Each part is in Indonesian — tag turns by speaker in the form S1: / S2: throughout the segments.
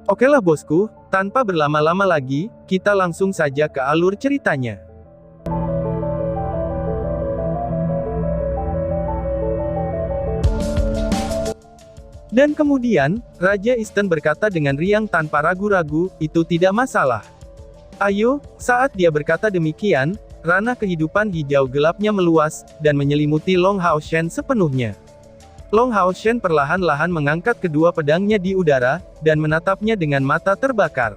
S1: Okelah bosku, tanpa berlama-lama lagi, kita langsung saja ke alur ceritanya. Dan kemudian, Raja Easton berkata dengan riang tanpa ragu-ragu, itu tidak masalah. Ayo, saat dia berkata demikian, ranah kehidupan hijau gelapnya meluas, dan menyelimuti Long Hao Shen sepenuhnya. Long Hao Shen perlahan-lahan mengangkat kedua pedangnya di udara, dan menatapnya dengan mata terbakar.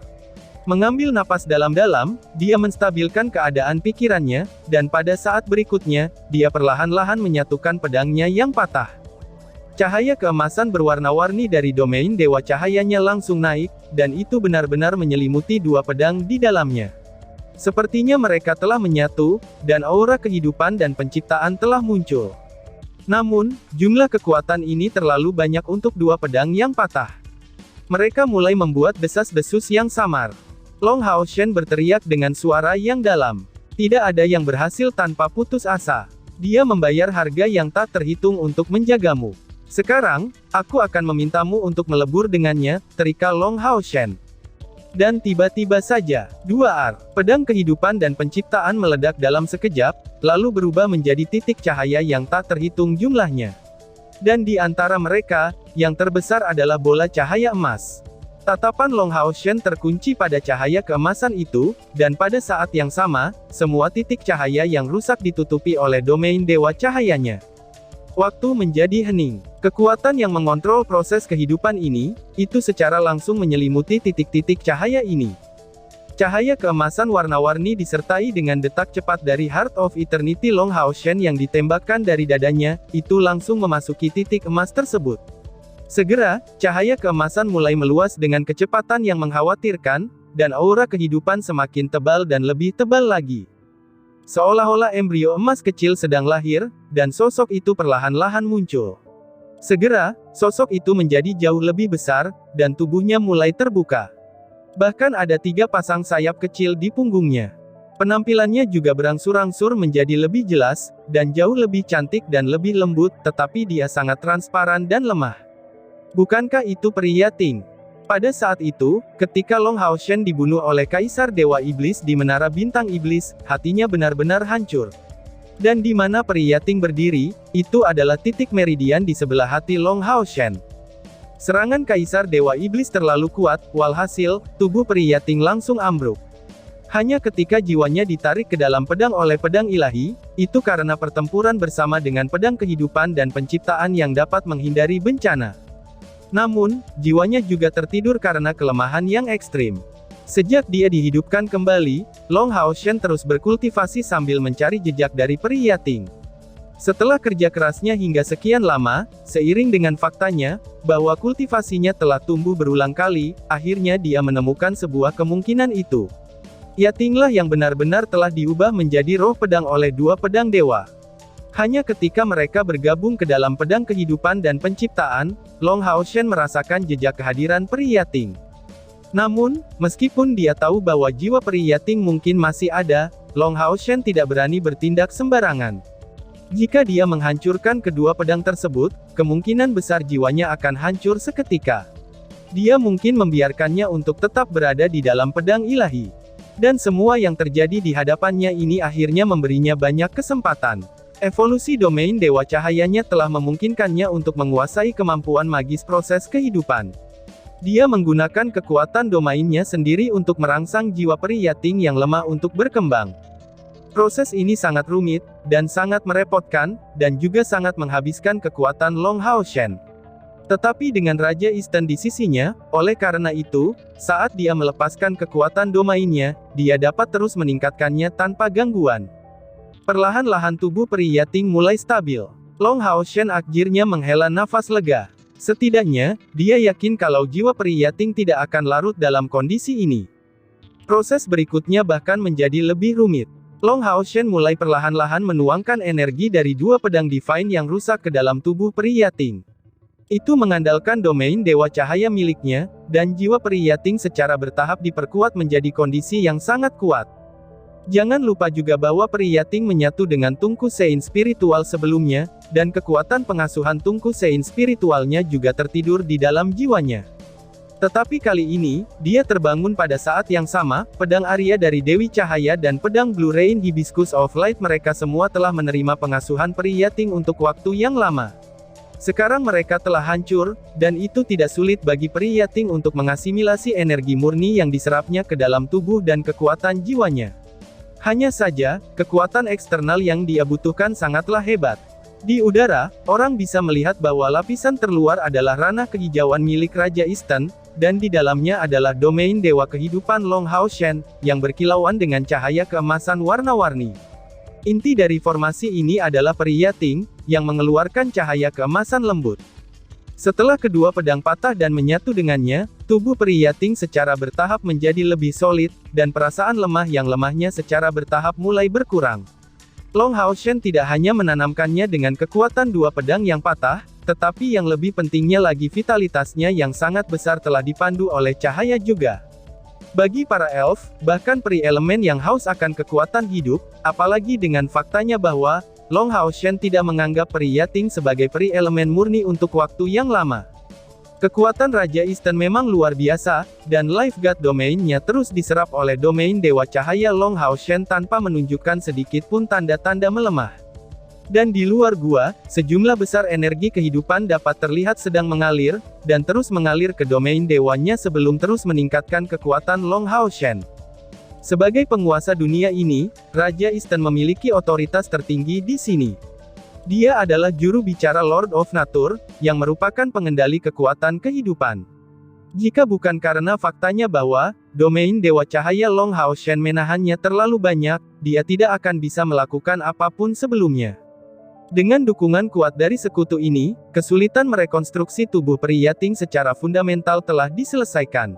S1: Mengambil napas dalam-dalam, dia menstabilkan keadaan pikirannya, dan pada saat berikutnya, dia perlahan-lahan menyatukan pedangnya yang patah. Cahaya keemasan berwarna-warni dari domain Dewa Cahayanya langsung naik, dan itu benar-benar menyelimuti dua pedang di dalamnya. Sepertinya mereka telah menyatu, dan aura kehidupan dan penciptaan telah muncul. Namun, jumlah kekuatan ini terlalu banyak untuk dua pedang yang patah. Mereka mulai membuat desas-desus yang samar. Long Hao Shen berteriak dengan suara yang dalam. Tidak ada yang berhasil tanpa putus asa. Dia membayar harga yang tak terhitung untuk menjagamu. Sekarang, aku akan memintamu untuk melebur dengannya, terikat Long Hao Shen. Dan tiba-tiba saja, dua pedang kehidupan dan penciptaan meledak dalam sekejap, lalu berubah menjadi titik cahaya yang tak terhitung jumlahnya. Dan di antara mereka, yang terbesar adalah bola cahaya emas. Tatapan Long Hao Shen terkunci pada cahaya keemasan itu, dan pada saat yang sama, semua titik cahaya yang rusak ditutupi oleh domain Dewa Cahayanya. Waktu menjadi hening. Kekuatan yang mengontrol proses kehidupan ini, itu secara langsung menyelimuti titik-titik cahaya ini. Cahaya keemasan warna-warni disertai dengan detak cepat dari Heart of Eternity Long Hao Shen yang ditembakkan dari dadanya, itu langsung memasuki titik emas tersebut. Segera, cahaya keemasan mulai meluas dengan kecepatan yang mengkhawatirkan, dan aura kehidupan semakin tebal dan lebih tebal lagi. Seolah-olah embrio emas kecil sedang lahir, dan sosok itu perlahan-lahan muncul. Segera, sosok itu menjadi jauh lebih besar, dan tubuhnya mulai terbuka. Bahkan ada 3 pasang sayap kecil di punggungnya. Penampilannya juga berangsur-angsur menjadi lebih jelas, dan jauh lebih cantik dan lebih lembut, tetapi dia sangat transparan dan lemah. Bukankah itu peri Yating? Pada saat itu, ketika Long Hao Shen dibunuh oleh Kaisar Dewa Iblis di Menara Bintang Iblis, hatinya benar-benar hancur. Dan di mana peri Yating berdiri, itu adalah titik meridian di sebelah hati Long Hao Shen. Serangan Kaisar Dewa Iblis terlalu kuat, walhasil, tubuh peri Yating langsung ambruk. Hanya ketika jiwanya ditarik ke dalam pedang oleh pedang ilahi, itu karena pertempuran bersama dengan pedang kehidupan dan penciptaan yang dapat menghindari bencana. Namun, jiwanya juga tertidur karena kelemahan yang ekstrim. Sejak dia dihidupkan kembali, Long Hao Shen terus berkultivasi sambil mencari jejak dari peri Yating. Setelah kerja kerasnya hingga sekian lama, seiring dengan faktanya, bahwa kultivasinya telah tumbuh berulang kali, akhirnya dia menemukan sebuah kemungkinan itu. Yatinglah yang benar-benar telah diubah menjadi roh pedang oleh 2 pedang dewa. Hanya ketika mereka bergabung ke dalam pedang kehidupan dan penciptaan, Long Hao Shen merasakan jejak kehadiran peri Yating. Namun, meskipun dia tahu bahwa jiwa peri Yating mungkin masih ada, Long Hao Shen tidak berani bertindak sembarangan. Jika dia menghancurkan kedua pedang tersebut, kemungkinan besar jiwanya akan hancur seketika. Dia mungkin membiarkannya untuk tetap berada di dalam pedang ilahi. Dan semua yang terjadi di hadapannya ini akhirnya memberinya banyak kesempatan. Evolusi domain Dewa Cahayanya telah memungkinkannya untuk menguasai kemampuan magis proses kehidupan. Dia menggunakan kekuatan domainnya sendiri untuk merangsang jiwa peri Yating yang lemah untuk berkembang. Proses ini sangat rumit, dan sangat merepotkan, dan juga sangat menghabiskan kekuatan Long Hao Shen. Tetapi dengan Raja Easton di sisinya, oleh karena itu, saat dia melepaskan kekuatan domainnya, dia dapat terus meningkatkannya tanpa gangguan. Perlahan-lahan tubuh peri Yating mulai stabil. Long Hao Shen akhirnya menghela nafas lega. Setidaknya, dia yakin kalau jiwa peri Yating tidak akan larut dalam kondisi ini. Proses berikutnya bahkan menjadi lebih rumit. Long Hao Shen mulai perlahan-lahan menuangkan energi dari 2 pedang divine yang rusak ke dalam tubuh peri Yating. Itu mengandalkan domain Dewa Cahaya miliknya, dan jiwa peri Yating secara bertahap diperkuat menjadi kondisi yang sangat kuat. Jangan lupa juga bahwa peri Yating menyatu dengan Tungku Sein spiritual sebelumnya, dan kekuatan pengasuhan Tungku Sein spiritualnya juga tertidur di dalam jiwanya. Tetapi kali ini, dia terbangun pada saat yang sama, pedang Arya dari Dewi Cahaya dan pedang Blue Rain Hibiscus of Light mereka semua telah menerima pengasuhan Peri Yating untuk waktu yang lama. Sekarang mereka telah hancur, dan itu tidak sulit bagi Peri Yating untuk mengasimilasi energi murni yang diserapnya ke dalam tubuh dan kekuatan jiwanya. Hanya saja, kekuatan eksternal yang dia butuhkan sangatlah hebat. Di udara, orang bisa melihat bahwa lapisan terluar adalah ranah kehijauan milik Raja Eastern, dan di dalamnya adalah domain Dewa Kehidupan Long Hao Shen, yang berkilauan dengan cahaya keemasan warna-warni. Inti dari formasi ini adalah Peri Yating, yang mengeluarkan cahaya keemasan lembut. Setelah kedua pedang patah dan menyatu dengannya, tubuh Peri Yating secara bertahap menjadi lebih solid, dan perasaan lemah yang lemahnya secara bertahap mulai berkurang. Long Hao Shen tidak hanya menanamkannya dengan kekuatan dua pedang yang patah, tetapi yang lebih pentingnya lagi vitalitasnya yang sangat besar telah dipandu oleh cahaya juga. Bagi para elf, bahkan peri elemen yang haus akan kekuatan hidup, apalagi dengan faktanya bahwa Long Hao Shen tidak menganggap Peri Yating sebagai peri elemen murni untuk waktu yang lama. Kekuatan Raja Eastern memang luar biasa, dan Life God domain-nya terus diserap oleh domain Dewa Cahaya Long Hao Shen tanpa menunjukkan sedikit pun tanda-tanda melemah. Dan di luar gua, sejumlah besar energi kehidupan dapat terlihat sedang mengalir, dan terus mengalir ke domain dewanya sebelum terus meningkatkan kekuatan Long Hao Shen. Sebagai penguasa dunia ini, Raja Eastern memiliki otoritas tertinggi di sini. Dia adalah juru bicara Lord of Nature, yang merupakan pengendali kekuatan kehidupan. Jika bukan karena faktanya bahwa domain Dewa Cahaya Long Hao Shen menahannya terlalu banyak, dia tidak akan bisa melakukan apapun sebelumnya. Dengan dukungan kuat dari sekutu ini, kesulitan merekonstruksi tubuh Peri Yating secara fundamental telah diselesaikan.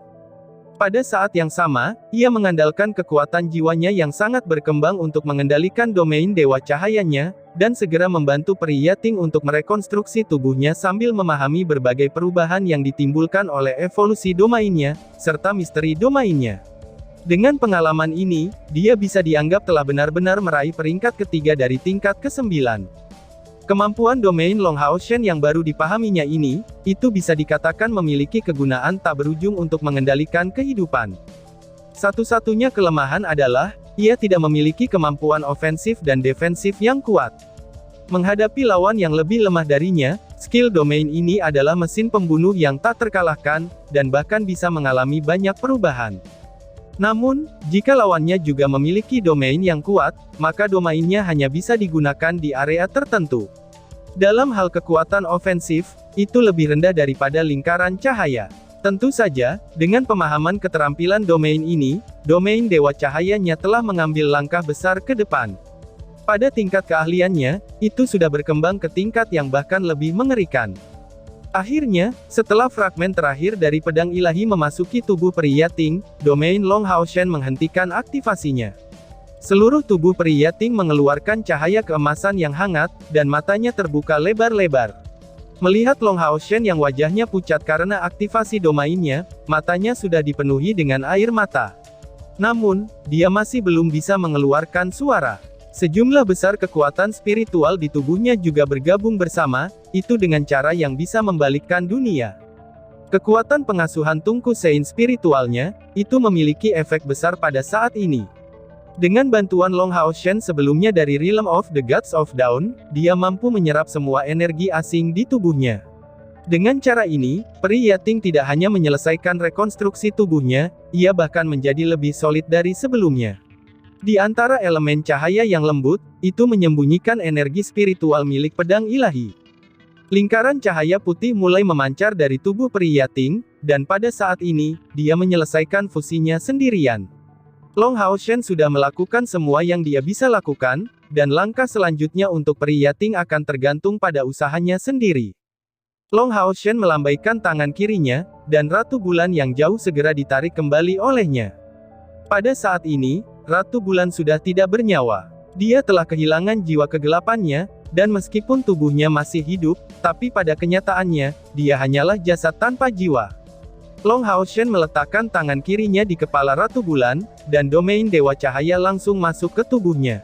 S1: Pada saat yang sama, ia mengandalkan kekuatan jiwanya yang sangat berkembang untuk mengendalikan domain Dewa Cahayanya, dan segera membantu Peri Yating untuk merekonstruksi tubuhnya sambil memahami berbagai perubahan yang ditimbulkan oleh evolusi domainnya, serta misteri domainnya. Dengan pengalaman ini, dia bisa dianggap telah benar-benar meraih peringkat ketiga dari tingkat ke-9. Kemampuan domain Long Hao Shen yang baru dipahaminya ini, itu bisa dikatakan memiliki kegunaan tak berujung untuk mengendalikan kehidupan. Satu-satunya kelemahan adalah, ia tidak memiliki kemampuan ofensif dan defensif yang kuat. Menghadapi lawan yang lebih lemah darinya, skill domain ini adalah mesin pembunuh yang tak terkalahkan, dan bahkan bisa mengalami banyak perubahan. Namun, jika lawannya juga memiliki domain yang kuat, maka domainnya hanya bisa digunakan di area tertentu. Dalam hal kekuatan ofensif, itu lebih rendah daripada lingkaran cahaya. Tentu saja, dengan pemahaman keterampilan domain ini, domain Dewa Cahayanya telah mengambil langkah besar ke depan. Pada tingkat keahliannya, itu sudah berkembang ke tingkat yang bahkan lebih mengerikan. Akhirnya, setelah fragmen terakhir dari pedang ilahi memasuki tubuh Peri Yating, domain Long Hao Shen menghentikan aktivasinya. Seluruh tubuh Peri Yating mengeluarkan cahaya keemasan yang hangat, dan matanya terbuka lebar-lebar. Melihat Long Hao Shen yang wajahnya pucat karena aktivasi domainnya, matanya sudah dipenuhi dengan air mata. Namun, dia masih belum bisa mengeluarkan suara. Sejumlah besar kekuatan spiritual di tubuhnya juga bergabung bersama, itu dengan cara yang bisa membalikkan dunia. Kekuatan pengasuhan Tungku Sein spiritualnya, itu memiliki efek besar pada saat ini. Dengan bantuan Long Hao Shen sebelumnya dari Realm of the Gods of Dawn, dia mampu menyerap semua energi asing di tubuhnya. Dengan cara ini, Peri Yating tidak hanya menyelesaikan rekonstruksi tubuhnya, ia bahkan menjadi lebih solid dari sebelumnya. Di antara elemen cahaya yang lembut, itu menyembunyikan energi spiritual milik pedang ilahi. Lingkaran cahaya putih mulai memancar dari tubuh Peri Yating, dan pada saat ini, dia menyelesaikan fusinya sendirian. Long Hao Shen sudah melakukan semua yang dia bisa lakukan, dan langkah selanjutnya untuk Peri Yating akan tergantung pada usahanya sendiri. Long Hao Shen melambaikan tangan kirinya, dan Ratu Bulan yang jauh segera ditarik kembali olehnya. Pada saat ini, Ratu Bulan sudah tidak bernyawa. Dia telah kehilangan jiwa kegelapannya, dan meskipun tubuhnya masih hidup, tapi pada kenyataannya, dia hanyalah jasad tanpa jiwa. Long Hao Shen meletakkan tangan kirinya di kepala Ratu Bulan, dan domain Dewa Cahaya langsung masuk ke tubuhnya.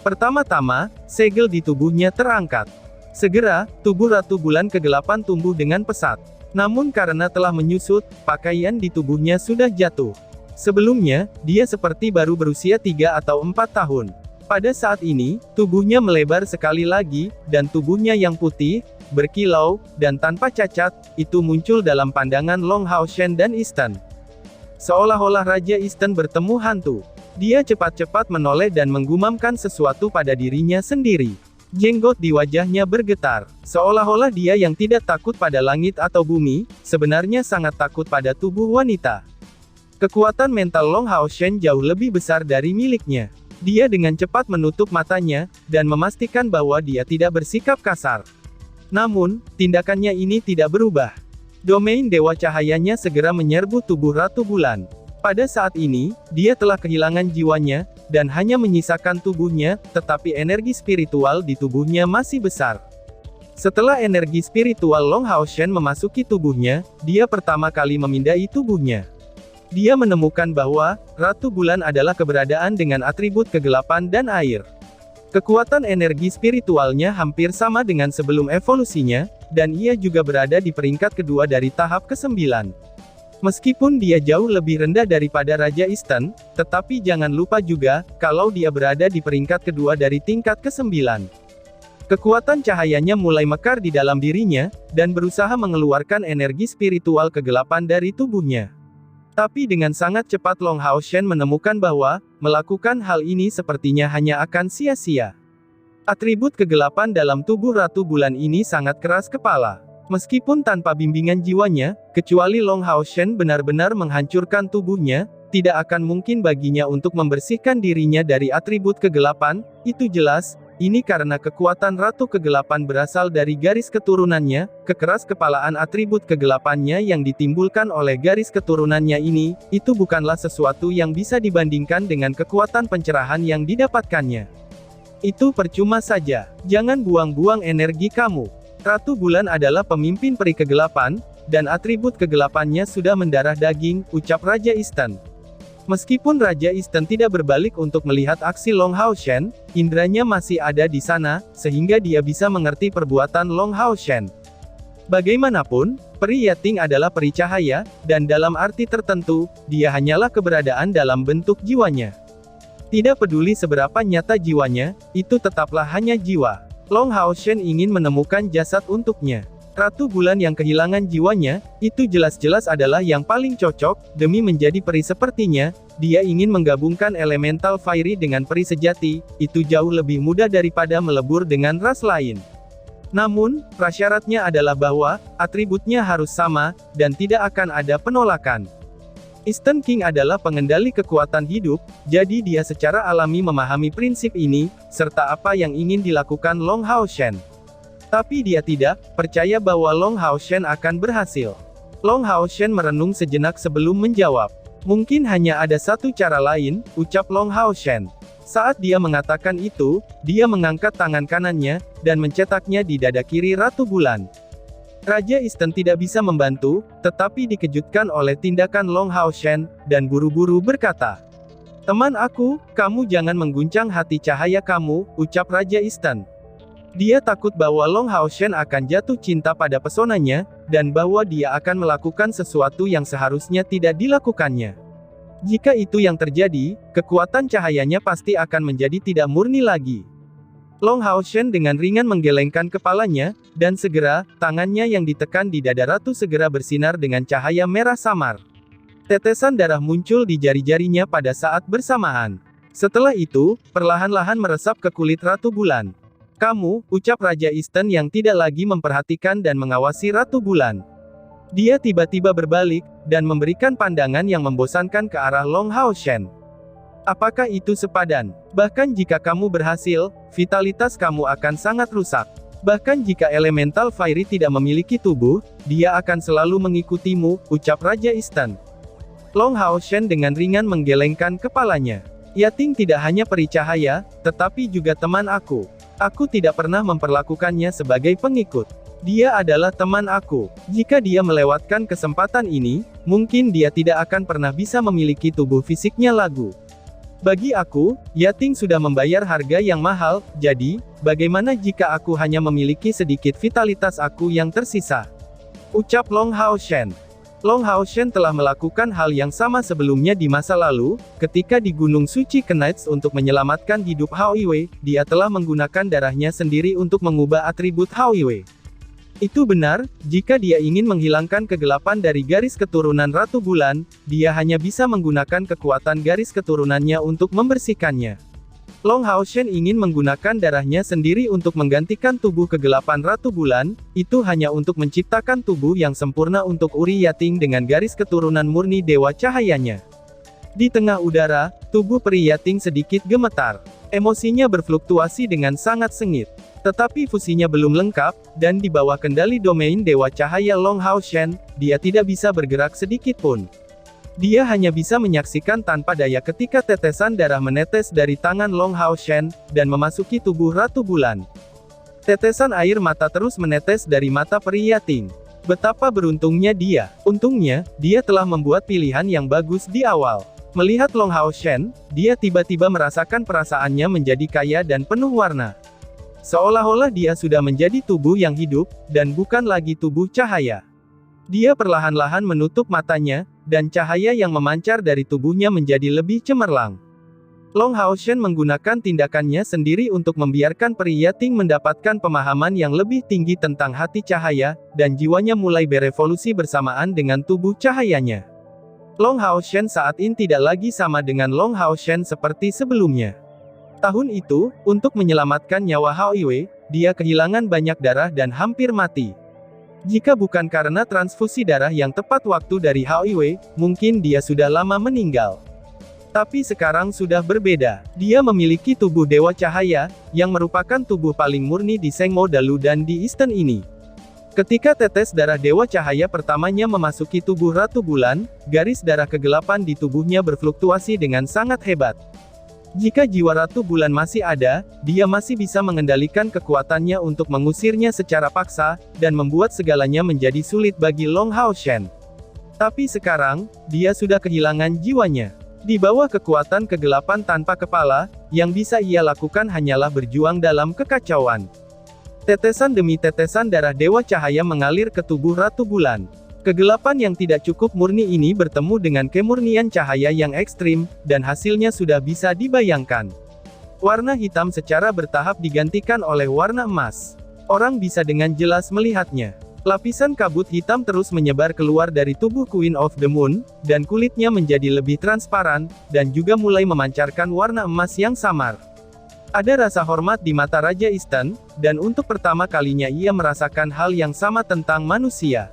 S1: Pertama-tama, segel di tubuhnya terangkat. Segera, tubuh Ratu Bulan kegelapan tumbuh dengan pesat. Namun karena telah menyusut, pakaian di tubuhnya sudah jatuh. Sebelumnya, dia seperti baru berusia 3 atau 4 tahun. Pada saat ini, tubuhnya melebar sekali lagi, dan tubuhnya yang putih, berkilau, dan tanpa cacat, itu muncul dalam pandangan Long Hao Shen dan Easton. Seolah-olah Raja Easton bertemu hantu. Dia cepat-cepat menoleh dan menggumamkan sesuatu pada dirinya sendiri. Jenggot di wajahnya bergetar, seolah-olah dia yang tidak takut pada langit atau bumi, sebenarnya sangat takut pada tubuh wanita. Kekuatan mental Long Hao Shen jauh lebih besar dari miliknya. Dia dengan cepat menutup matanya, dan memastikan bahwa dia tidak bersikap kasar. Namun, tindakannya ini tidak berubah. Domain Dewa Cahayanya segera menyerbu tubuh Ratu Bulan. Pada saat ini, dia telah kehilangan jiwanya, dan hanya menyisakan tubuhnya, tetapi energi spiritual di tubuhnya masih besar. Setelah energi spiritual Long Hao Shen memasuki tubuhnya, dia pertama kali memindai tubuhnya. Dia menemukan bahwa Ratu Bulan adalah keberadaan dengan atribut kegelapan dan air. Kekuatan energi spiritualnya hampir sama dengan sebelum evolusinya, dan ia juga berada di peringkat kedua dari tahap ke-9. Meskipun dia jauh lebih rendah daripada Raja Easton, tetapi jangan lupa juga, kalau dia berada di peringkat kedua dari tingkat ke-9. Kekuatan cahayanya mulai mekar di dalam dirinya, dan berusaha mengeluarkan energi spiritual kegelapan dari tubuhnya. Tapi dengan sangat cepat Long Hao Shen menemukan bahwa, melakukan hal ini sepertinya hanya akan sia-sia. Atribut kegelapan dalam tubuh Ratu Bulan ini sangat keras kepala. Meskipun tanpa bimbingan jiwanya, kecuali Long Hao Shen benar-benar menghancurkan tubuhnya, tidak akan mungkin baginya untuk membersihkan dirinya dari atribut kegelapan, itu jelas. Ini karena kekuatan Ratu Kegelapan berasal dari garis keturunannya, kekeras kepalaan atribut kegelapannya yang ditimbulkan oleh garis keturunannya ini, itu bukanlah sesuatu yang bisa dibandingkan dengan kekuatan pencerahan yang didapatkannya. Itu percuma saja, jangan buang-buang energi kamu. Ratu Bulan adalah pemimpin peri kegelapan, dan atribut kegelapannya sudah mendarah daging, ucap Raja Easton. Meskipun Raja Easton tidak berbalik untuk melihat aksi Long Hao Shen, indranya masih ada di sana, sehingga dia bisa mengerti perbuatan Long Hao Shen. Bagaimanapun, peri Yating adalah peri cahaya, dan dalam arti tertentu, dia hanyalah keberadaan dalam bentuk jiwanya. Tidak peduli seberapa nyata jiwanya, itu tetaplah hanya jiwa. Long Hao Shen ingin menemukan jasad untuknya. Ratu Bulan yang kehilangan jiwanya, itu jelas-jelas adalah yang paling cocok, demi menjadi peri sepertinya, dia ingin menggabungkan elemental fiery dengan peri sejati, itu jauh lebih mudah daripada melebur dengan ras lain. Namun, prasyaratnya adalah bahwa, atributnya harus sama, dan tidak akan ada penolakan. Eastern King adalah pengendali kekuatan hidup, jadi dia secara alami memahami prinsip ini, serta apa yang ingin dilakukan Long Hao Shen. Tapi dia tidak percaya bahwa Long Hao Shen akan berhasil. Long Hao Shen merenung sejenak sebelum menjawab. Mungkin hanya ada satu cara lain, ucap Long Hao Shen. Saat dia mengatakan itu, dia mengangkat tangan kanannya, dan mencetaknya di dada kiri Ratu Bulan. Raja Easton tidak bisa membantu, tetapi dikejutkan oleh tindakan Long Hao Shen, dan buru-buru berkata, "Teman aku, kamu jangan mengguncang hati cahaya kamu," ucap Raja Easton. Dia takut bahwa Long Hao Shen akan jatuh cinta pada pesonanya, dan bahwa dia akan melakukan sesuatu yang seharusnya tidak dilakukannya. Jika itu yang terjadi, kekuatan cahayanya pasti akan menjadi tidak murni lagi. Long Hao Shen dengan ringan menggelengkan kepalanya, dan segera, tangannya yang ditekan di dada Ratu segera bersinar dengan cahaya merah samar. Tetesan darah muncul di jari-jarinya pada saat bersamaan. Setelah itu, perlahan-lahan meresap ke kulit Ratu Bulan. "Kamu," ucap Raja Easton yang tidak lagi memperhatikan dan mengawasi Ratu Bulan. Dia tiba-tiba berbalik, dan memberikan pandangan yang membosankan ke arah Long Hao Shen. "Apakah itu sepadan? Bahkan jika kamu berhasil, vitalitas kamu akan sangat rusak. Bahkan jika elemental fiery tidak memiliki tubuh, dia akan selalu mengikutimu," ucap Raja Easton. Long Hao Shen dengan ringan menggelengkan kepalanya. "Yating tidak hanya peri cahaya, tetapi juga teman aku. Aku tidak pernah memperlakukannya sebagai pengikut. Dia adalah teman aku. Jika dia melewatkan kesempatan ini, mungkin dia tidak akan pernah bisa memiliki tubuh fisiknya lagu. Bagi aku, Yating sudah membayar harga yang mahal, jadi, bagaimana jika aku hanya memiliki sedikit vitalitas aku yang tersisa?" ucap Long Hao Shen. Long Hao Shen telah melakukan hal yang sama sebelumnya di masa lalu, ketika di Gunung Suci Knights untuk menyelamatkan hidup Hao Yue, dia telah menggunakan darahnya sendiri untuk mengubah atribut Hao Yue. Itu benar, jika dia ingin menghilangkan kegelapan dari garis keturunan Ratu Bulan, dia hanya bisa menggunakan kekuatan garis keturunannya untuk membersihkannya. Long Hao Shen ingin menggunakan darahnya sendiri untuk menggantikan tubuh kegelapan Ratu Bulan, itu hanya untuk menciptakan tubuh yang sempurna untuk Uri Yating dengan garis keturunan murni Dewa Cahayanya. Di tengah udara, tubuh Peri Yating sedikit gemetar. Emosinya berfluktuasi dengan sangat sengit. Tetapi fusinya belum lengkap, dan di bawah kendali domain Dewa Cahaya Long Hao Shen, dia tidak bisa bergerak sedikit pun. Dia hanya bisa menyaksikan tanpa daya ketika tetesan darah menetes dari tangan Long Hao Shen, dan memasuki tubuh Ratu Bulan. Tetesan air mata terus menetes dari mata Peri Yating. Betapa beruntungnya dia. Untungnya, dia telah membuat pilihan yang bagus di awal. Melihat Long Hao Shen, dia tiba-tiba merasakan perasaannya menjadi kaya dan penuh warna. Seolah-olah dia sudah menjadi tubuh yang hidup, dan bukan lagi tubuh cahaya. Dia perlahan-lahan menutup matanya, dan cahaya yang memancar dari tubuhnya menjadi lebih cemerlang. Long Hao Shen menggunakan tindakannya sendiri untuk membiarkan Peri Yating mendapatkan pemahaman yang lebih tinggi tentang hati cahaya, dan jiwanya mulai berevolusi bersamaan dengan tubuh cahayanya. Long Hao Shen saat ini tidak lagi sama dengan Long Hao Shen seperti sebelumnya. Tahun itu, untuk menyelamatkan nyawa Hao Yue, dia kehilangan banyak darah dan hampir mati. Jika bukan karena transfusi darah yang tepat waktu dari Hao Yue, mungkin dia sudah lama meninggal. Tapi sekarang sudah berbeda. Dia memiliki tubuh Dewa Cahaya, yang merupakan tubuh paling murni di Sengmo Dalu dan di Eastern ini. Ketika tetes darah Dewa Cahaya pertamanya memasuki tubuh Ratu Bulan, garis darah kegelapan di tubuhnya berfluktuasi dengan sangat hebat. Jika jiwa Ratu Bulan masih ada, dia masih bisa mengendalikan kekuatannya untuk mengusirnya secara paksa, dan membuat segalanya menjadi sulit bagi Long Hao Shen. Tapi sekarang, dia sudah kehilangan jiwanya. Di bawah kekuatan kegelapan tanpa kepala, yang bisa ia lakukan hanyalah berjuang dalam kekacauan. Tetesan demi tetesan darah Dewa Cahaya mengalir ke tubuh Ratu Bulan. Kegelapan yang tidak cukup murni ini bertemu dengan kemurnian cahaya yang ekstrim, dan hasilnya sudah bisa dibayangkan. Warna hitam secara bertahap digantikan oleh warna emas. Orang bisa dengan jelas melihatnya. Lapisan kabut hitam terus menyebar keluar dari tubuh Queen of the Moon, dan kulitnya menjadi lebih transparan, dan juga mulai memancarkan warna emas yang samar. Ada rasa hormat di mata Raja Eastern, dan untuk pertama kalinya ia merasakan hal yang sama tentang manusia.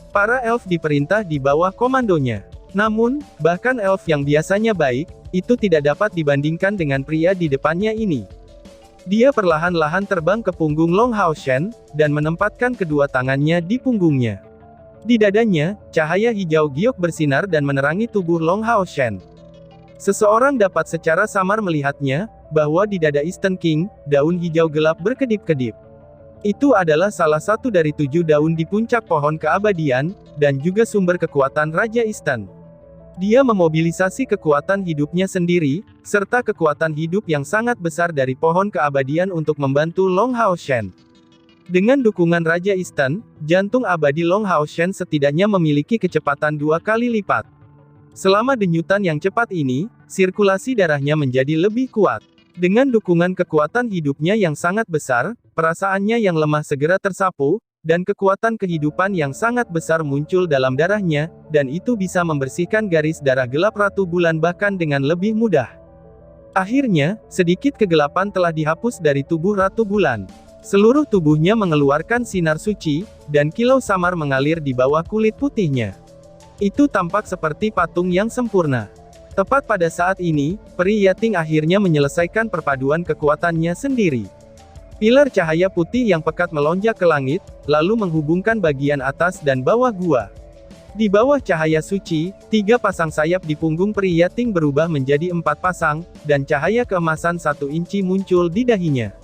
S1: Para elf diperintah di bawah komandonya. Namun, bahkan elf yang biasanya baik, itu tidak dapat dibandingkan dengan pria di depannya ini. Dia perlahan-lahan terbang ke punggung Long Hao Shen, dan menempatkan kedua tangannya di punggungnya. Di dadanya, cahaya hijau giok bersinar dan menerangi tubuh Long Hao Shen. Seseorang dapat secara samar melihatnya, bahwa di dada Eastern King, daun hijau gelap berkedip-kedip. Itu adalah salah satu dari 7 daun di puncak pohon keabadian, dan juga sumber kekuatan Raja Eastern. Dia memobilisasi kekuatan hidupnya sendiri, serta kekuatan hidup yang sangat besar dari pohon keabadian untuk membantu Long Hao Shen. Dengan dukungan Raja Eastern, jantung abadi Long Hao Shen setidaknya memiliki kecepatan 2 kali lipat. Selama denyutan yang cepat ini, sirkulasi darahnya menjadi lebih kuat. Dengan dukungan kekuatan hidupnya yang sangat besar, perasaannya yang lemah segera tersapu, dan kekuatan kehidupan yang sangat besar muncul dalam darahnya, dan itu bisa membersihkan garis darah gelap Ratu Bulan bahkan dengan lebih mudah. Akhirnya, sedikit kegelapan telah dihapus dari tubuh Ratu Bulan. Seluruh tubuhnya mengeluarkan sinar suci, dan kilau samar mengalir di bawah kulit putihnya. Itu tampak seperti patung yang sempurna. Tepat pada saat ini, Peri Yating akhirnya menyelesaikan perpaduan kekuatannya sendiri. Pilar cahaya putih yang pekat melonjak ke langit, lalu menghubungkan bagian atas dan bawah gua. Di bawah cahaya suci, 3 pasang sayap di punggung Peri Yating berubah menjadi 4 pasang, dan cahaya keemasan 1 inci muncul di dahinya.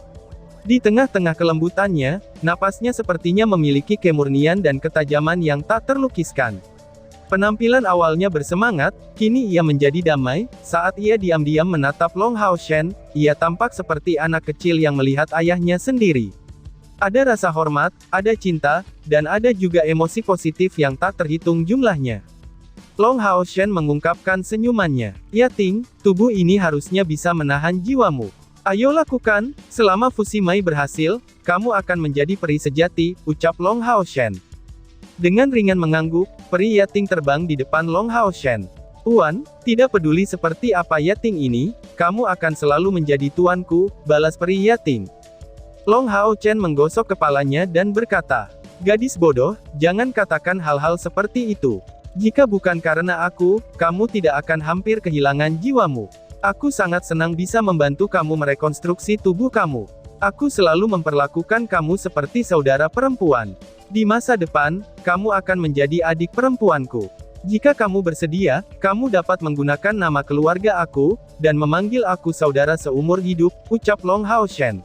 S1: Di tengah-tengah kelembutannya, napasnya sepertinya memiliki kemurnian dan ketajaman yang tak terlukiskan. Penampilan awalnya bersemangat, kini ia menjadi damai. Saat ia diam-diam menatap Long Hao Shen, ia tampak seperti anak kecil yang melihat ayahnya sendiri. Ada rasa hormat, ada cinta, dan ada juga emosi positif yang tak terhitung jumlahnya. Long Hao Shen mengungkapkan senyumannya. Yating, tubuh ini harusnya bisa menahan jiwamu. Ayo lakukan, selama fusi Mai berhasil, kamu akan menjadi peri sejati, ucap Long Hao Shen. Dengan ringan mengangguk, peri Yating terbang di depan Long Hao Shen. Tuan, tidak peduli seperti apa Yating ini, kamu akan selalu menjadi tuanku, balas peri Yating. Long Hao Shen menggosok kepalanya dan berkata, gadis bodoh, jangan katakan hal-hal seperti itu. Jika bukan karena aku, kamu tidak akan hampir kehilangan jiwamu. Aku sangat senang bisa membantu kamu merekonstruksi tubuh kamu. Aku selalu memperlakukan kamu seperti saudara perempuan. Di masa depan, kamu akan menjadi adik perempuanku. Jika kamu bersedia, kamu dapat menggunakan nama keluarga aku, dan memanggil aku saudara seumur hidup, ucap Long Hao Shen.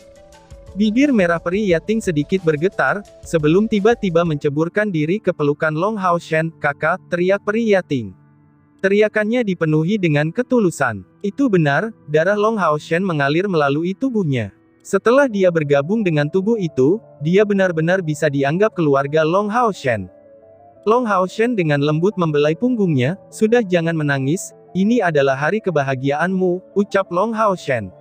S1: Bibir merah peri Yating sedikit bergetar, sebelum tiba-tiba menceburkan diri ke pelukan Long Hao Shen. Kakak, teriak peri Yating. Teriakannya dipenuhi dengan ketulusan. Itu benar, darah Long Hao Shen mengalir melalui tubuhnya. Setelah dia bergabung dengan tubuh itu, dia benar-benar bisa dianggap keluarga Long Hao Shen. Long Hao Shen dengan lembut membelai punggungnya, sudah jangan menangis, ini adalah hari kebahagiaanmu, ucap Long Hao Shen.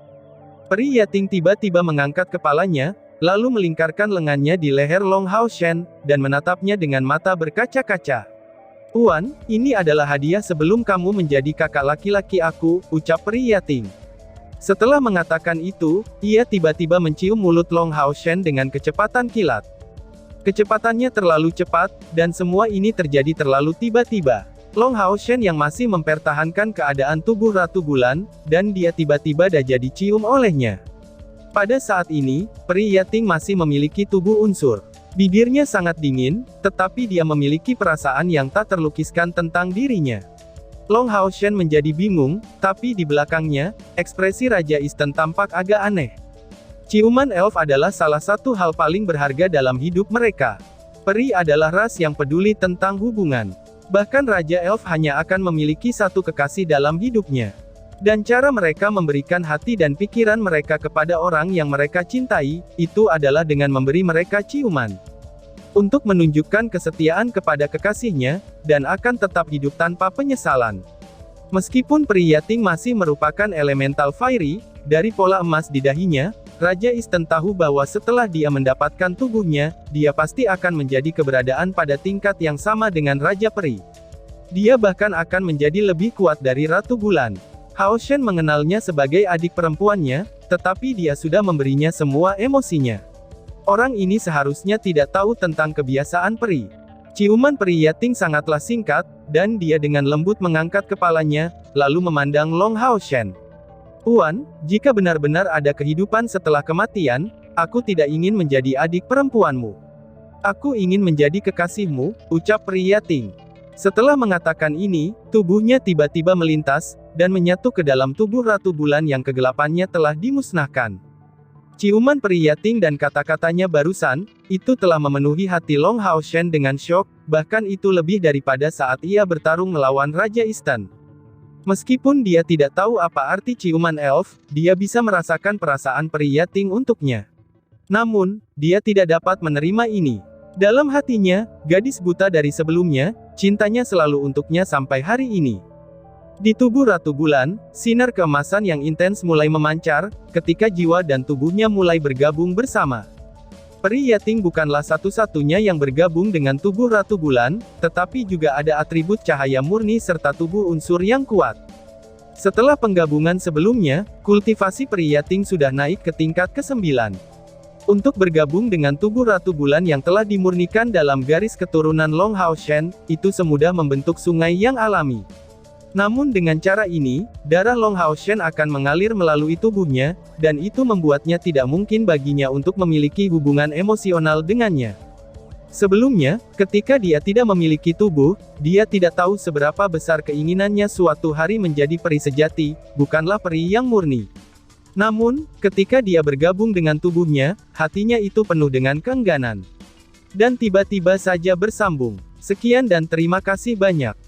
S1: Peri Yating tiba-tiba mengangkat kepalanya, lalu melingkarkan lengannya di leher Long Hao Shen, dan menatapnya dengan mata berkaca-kaca. Tuan, ini adalah hadiah sebelum kamu menjadi kakak laki-laki aku, ucap peri Yating. Setelah mengatakan itu, ia tiba-tiba mencium mulut Long Hao Shen dengan kecepatan kilat. Kecepatannya terlalu cepat, dan semua ini terjadi terlalu tiba-tiba. Long Hao Shen yang masih mempertahankan keadaan tubuh Ratu Bulan, dan dia tiba-tiba saja dicium olehnya. Pada saat ini, peri Yating masih memiliki tubuh unsur. Bibirnya sangat dingin, tetapi dia memiliki perasaan yang tak terlukiskan tentang dirinya. Long Hao Shen menjadi bingung, tapi di belakangnya, ekspresi Raja Eastern tampak agak aneh. Ciuman elf adalah salah satu hal paling berharga dalam hidup mereka. Peri adalah ras yang peduli tentang hubungan. Bahkan Raja Elf hanya akan memiliki satu kekasih dalam hidupnya. Dan cara mereka memberikan hati dan pikiran mereka kepada orang yang mereka cintai, itu adalah dengan memberi mereka ciuman. Untuk menunjukkan kesetiaan kepada kekasihnya, dan akan tetap hidup tanpa penyesalan. Meskipun peri Yating masih merupakan elemental fiery, dari pola emas di dahinya, Raja Eastern tahu bahwa setelah dia mendapatkan tubuhnya, dia pasti akan menjadi keberadaan pada tingkat yang sama dengan Raja Peri. Dia bahkan akan menjadi lebih kuat dari Ratu Bulan. Hao Shen mengenalnya sebagai adik perempuannya, tetapi dia sudah memberinya semua emosinya. Orang ini seharusnya tidak tahu tentang kebiasaan peri. Ciuman peri Yating sangatlah singkat, dan dia dengan lembut mengangkat kepalanya, lalu memandang Long Hao Shen. Tuan, jika benar-benar ada kehidupan setelah kematian, aku tidak ingin menjadi adik perempuanmu. Aku ingin menjadi kekasihmu, ucap peri Yating. Setelah mengatakan ini, tubuhnya tiba-tiba melintas, dan menyatu ke dalam tubuh Ratu Bulan yang kegelapannya telah dimusnahkan. Ciuman peri Yating dan kata-katanya barusan, itu telah memenuhi hati Long Hao Shen dengan syok, bahkan itu lebih daripada saat ia bertarung melawan Raja Eastern. Meskipun dia tidak tahu apa arti ciuman elf, dia bisa merasakan perasaan peri Yating untuknya. Namun, dia tidak dapat menerima ini. Dalam hatinya, gadis buta dari sebelumnya, cintanya selalu untuknya sampai hari ini. Di tubuh Ratu Bulan, sinar keemasan yang intens mulai memancar, ketika jiwa dan tubuhnya mulai bergabung bersama. Peri Yating bukanlah satu-satunya yang bergabung dengan tubuh Ratu Bulan, tetapi juga ada atribut cahaya murni serta tubuh unsur yang kuat. Setelah penggabungan sebelumnya, kultivasi peri Yating sudah naik ke tingkat ke-9. Untuk bergabung dengan tubuh Ratu Bulan yang telah dimurnikan dalam garis keturunan Long Hao Shen, itu semudah membentuk sungai yang alami. Namun dengan cara ini, darah Long Hao Shen akan mengalir melalui tubuhnya, dan itu membuatnya tidak mungkin baginya untuk memiliki hubungan emosional dengannya. Sebelumnya, ketika dia tidak memiliki tubuh, dia tidak tahu seberapa besar keinginannya suatu hari menjadi peri sejati, bukanlah peri yang murni. Namun, ketika dia bergabung dengan tubuhnya, hatinya itu penuh dengan keengganan. Dan tiba-tiba saja bersambung. Sekian dan terima kasih banyak.